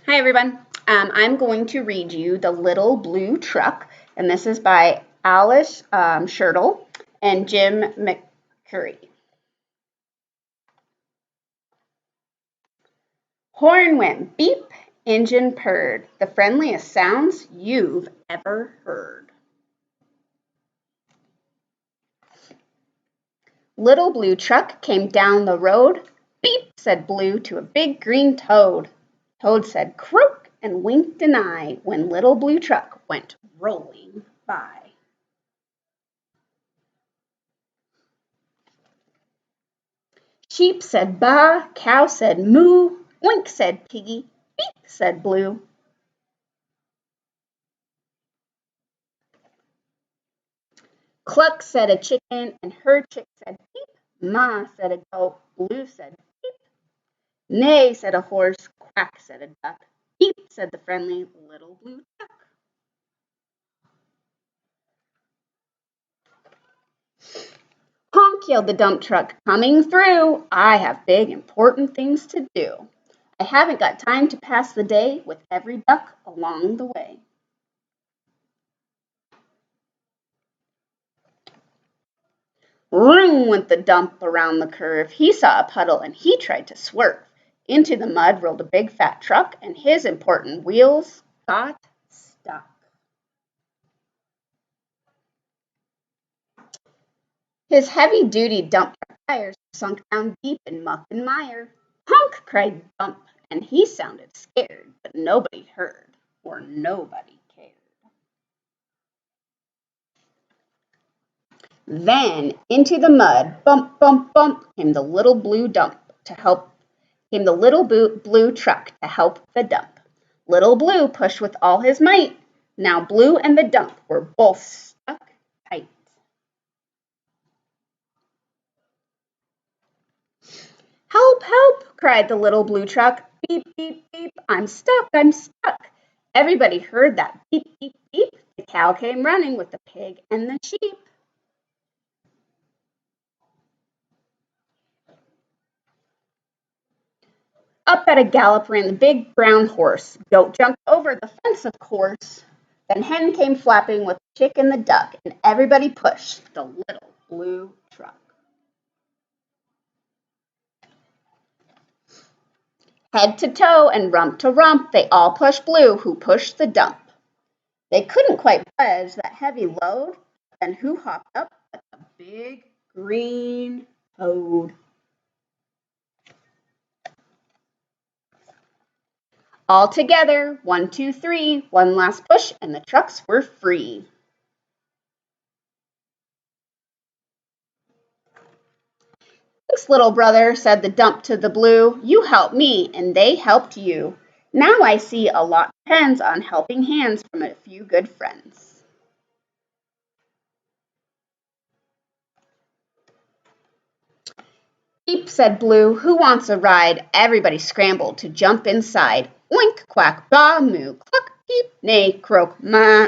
Hi everyone. I'm going to read you The Little Blue Truck, and this is by Alice Schertle and Jim McCurry. Horn went beep, engine purred, the friendliest sounds you've ever heard. Little Blue Truck came down the road. Beep, said Blue to a big green toad. Toad said croak and winked an eye when Little Blue Truck went rolling by. Sheep said baa, cow said moo, oink said piggy, beep said Blue. Cluck said a chicken, and her chick said beep. Ma said a goat, Blue said beep. Neigh said a horse, quack said a duck, beep said the friendly Little Blue Truck. Honk yelled the dump truck, coming through. I have big important things to do. I haven't got time to pass the day with every duck along the way. Ring went the dump around the curve. He saw a puddle and he tried to swerve. Into the mud rolled a big fat truck and his important wheels got stuck. His heavy-duty dump truck tires sunk down deep in muck and mire. Honk! Cried Dump, and he sounded scared, but nobody heard, or nobody cared. Then into the mud, bump, bump, bump, came the little blue blue truck to help the dump. Little Blue pushed with all his might. Now Blue and the dump were both stuck tight. Help, help, cried the little blue truck. Beep, beep, beep, I'm stuck, I'm stuck. Everybody heard that beep, beep, beep. The cow came running with the pig and the sheep. Up at a gallop ran the big brown horse. Goat jumped over the fence, of course. Then Hen came flapping with the chick and the duck, and everybody pushed the little blue truck. Head to toe and rump to rump, they all pushed Blue, who pushed the dump. They couldn't quite budge that heavy load, and who hopped up but the big green toad. All together, 1, 2, 3, one last push, and the trucks were free. Thanks, little brother, said the dump to the blue. You helped me, and they helped you. Now I see a lot depends on helping hands from a few good friends. Beep, said Blue. Who wants a ride? Everybody scrambled to jump inside. Oink, quack, baa, moo, cluck, beep, neigh, croak, ma.